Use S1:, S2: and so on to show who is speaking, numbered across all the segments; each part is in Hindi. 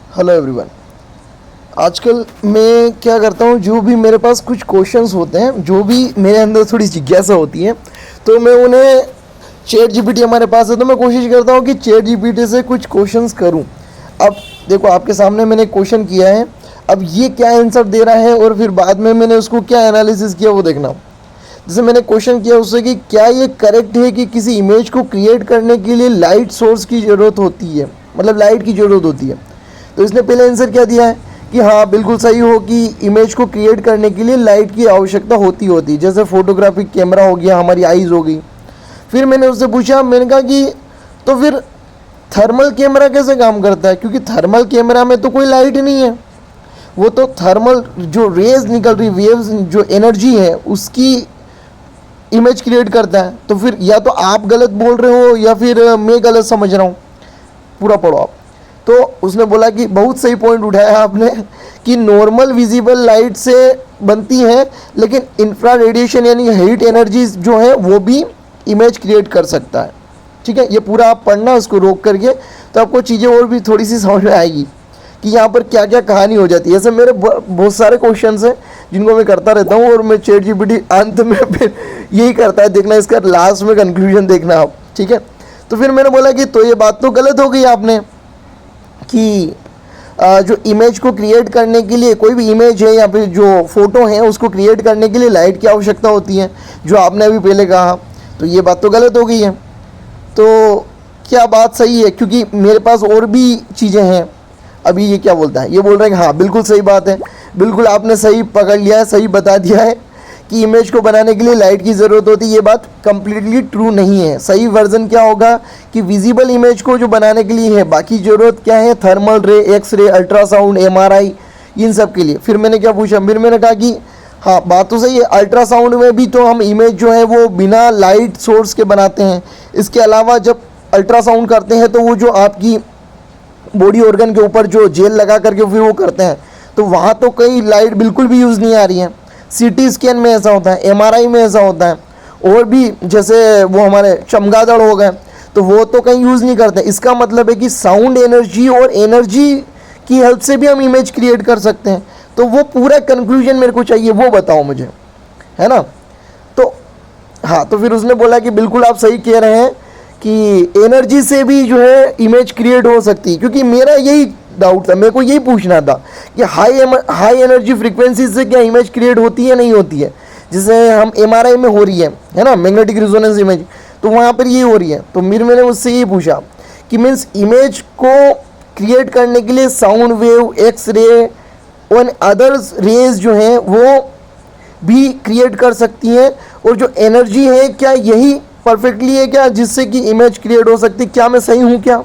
S1: Hello everyone. आजकल मैं क्या करता हूँ, जो भी मेरे पास कुछ क्वेश्चंस होते हैं, जो भी मेरे अंदर थोड़ी जिज्ञासा होती है, तो मैं उन्हें चैट जीपीटी हमारे पास है तो मैं कोशिश करता हूँ कि चैट जीपीटी से कुछ क्वेश्चंस करूँ। अब देखो, आपके सामने मैंने क्वेश्चन किया है, अब ये क्या आंसर दे रहा है और फिर बाद में मैंने उसको क्या एनालिसिस किया वो देखना। जैसे मैंने क्वेश्चन किया उससे कि क्या ये करेक्ट है कि किसी इमेज को क्रिएट करने के लिए लाइट सोर्स की ज़रूरत होती है, मतलब लाइट की ज़रूरत होती है। तो इसने पहले आंसर क्या दिया है कि हाँ बिल्कुल सही हो कि इमेज को क्रिएट करने के लिए लाइट की आवश्यकता होती है, जैसे फोटोग्राफिक कैमरा हो गया, हमारी आइज़ हो गई। फिर मैंने उससे पूछा, मैंने कहा कि तो फिर थर्मल कैमरा कैसे काम करता है, क्योंकि थर्मल कैमरा में तो कोई लाइट नहीं है, वो तो थर्मल जो रेज निकल रही, वेव्स, जो एनर्जी है उसकी इमेज क्रिएट करता है। तो फिर या तो आप गलत बोल रहे हो या फिर मैं गलत समझ रहा हूँ। पूरा पढ़ो आप। तो उसने बोला कि बहुत सही पॉइंट उठाया आपने कि नॉर्मल विजिबल लाइट से बनती है, लेकिन इंफ्रा रेडिएशन यानी हीट एनर्जी जो है वो भी इमेज क्रिएट कर सकता है। ठीक है, ये पूरा आप पढ़ना उसको रोक करके, तो आपको चीज़ें और भी थोड़ी सी समझ में आएगी कि यहाँ पर क्या क्या कहानी हो जाती है। ऐसे मेरे बहुत सारे क्वेश्चंस हैं जिनको मैं करता रहता हूँ, और मैं चैट जीपीटी अंत में फिर यही करता है, देखना इसका लास्ट में कंक्लूजन देखना आप। ठीक है, तो फिर मैंने बोला कि तो ये बात तो गलत हो गई आपने कि जो इमेज को क्रिएट करने के लिए, कोई भी इमेज है या फिर जो फोटो है उसको क्रिएट करने के लिए लाइट की आवश्यकता होती है, जो आपने अभी पहले कहा। तो ये बात तो गलत हो गई है। तो क्या बात सही है, क्योंकि मेरे पास और भी चीज़ें हैं। अभी ये क्या बोलता है, ये बोल रहा है कि हाँ बिल्कुल सही बात है, बिल्कुल आपने सही पकड़ लिया है, सही बता दिया है कि इमेज को बनाने के लिए लाइट की ज़रूरत होती है। ये बात कम्प्लीटली ट्रू नहीं है। सही वर्जन क्या होगा कि विजिबल इमेज को जो बनाने के लिए है, बाकी ज़रूरत क्या है, थर्मल रे, एक्स रे, अल्ट्रासाउंड, एमआरआई, इन सब के लिए। फिर मैंने क्या पूछा, फिर मैंने कहा कि हाँ बात तो सही है, अल्ट्रासाउंड में भी तो हम इमेज जो है वो बिना लाइट सोर्स के बनाते हैं। इसके अलावा जब अल्ट्रासाउंड करते हैं तो वो जो आपकी बॉडी ऑर्गन के ऊपर जो जेल लगा करके फिर वो करते हैं, तो वहाँ तो कई लाइट बिल्कुल भी यूज़ नहीं आ रही है। सीटी स्कैन में ऐसा होता है, एमआरआई में ऐसा होता है, और भी जैसे वो हमारे चमगादड़ हो गए, तो वो तो कहीं यूज़ नहीं करते। इसका मतलब है कि साउंड एनर्जी और एनर्जी की हेल्प से भी हम इमेज क्रिएट कर सकते हैं। तो वो पूरा कंक्लूजन मेरे को चाहिए, वो बताओ मुझे, है ना। तो हाँ, तो फिर उसने बोला कि बिल्कुल आप सही कह रहे हैं कि एनर्जी से भी जो है इमेज क्रिएट हो सकती है, क्योंकि मेरा यही डाउट था, मेरे को यही पूछना था कि हाई एनर्जी फ्रीक्वेंसी से क्या इमेज क्रिएट होती है नहीं होती है। जैसे हम एमआरआई में हो रही है ना, मैग्नेटिक रेजोनेंस इमेज, तो वहाँ पर ये हो रही है। तो मैंने उससे ये पूछा कि मीन्स इमेज को क्रिएट करने के लिए साउंड वेव, एक्स रे और अदर्स रेज जो हैं वो भी क्रिएट कर सकती हैं, और जो एनर्जी है क्या यही परफेक्टली है क्या जिससे कि इमेज क्रिएट हो सकती है, क्या मैं सही हूँ क्या।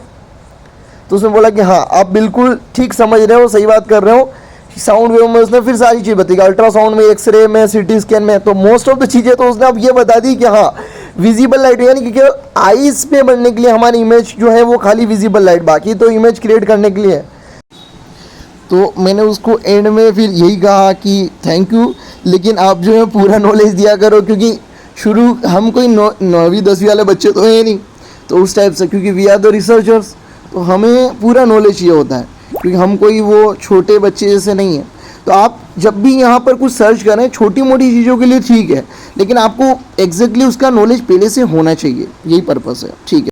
S1: तो उसने बोला कि हाँ आप बिल्कुल ठीक समझ रहे हो, सही बात कर रहे हो। साउंड वेव में उसने फिर सारी चीज़ बताई, अल्ट्रासाउंड में, एक्सरे में, सीटी स्कैन में, तो मोस्ट ऑफ द चीज़ें तो उसने अब ये बता दी कि हाँ विजिबल लाइट, यानी कि आईज पे बनने के लिए हमारी इमेज जो है वो खाली विजिबल लाइट, बाकी तो इमेज क्रिएट करने के लिए है। तो मैंने उसको एंड में फिर यही कहा कि थैंक यू, लेकिन आप जो है पूरा नॉलेज दिया करो, क्योंकि शुरू हम कोई 9वीं 10वीं वाले बच्चे तो हैं नहीं, तो उस टाइप से, क्योंकि वी आर द रिसर्चर्स, तो हमें पूरा नॉलेज चाहिए होता है, क्योंकि हम कोई वो छोटे बच्चे जैसे नहीं हैं। तो आप जब भी यहाँ पर कुछ सर्च करें छोटी मोटी चीज़ों के लिए ठीक है, लेकिन आपको एग्जैक्टली उसका नॉलेज पहले से होना चाहिए, यही पर्पस है। ठीक है।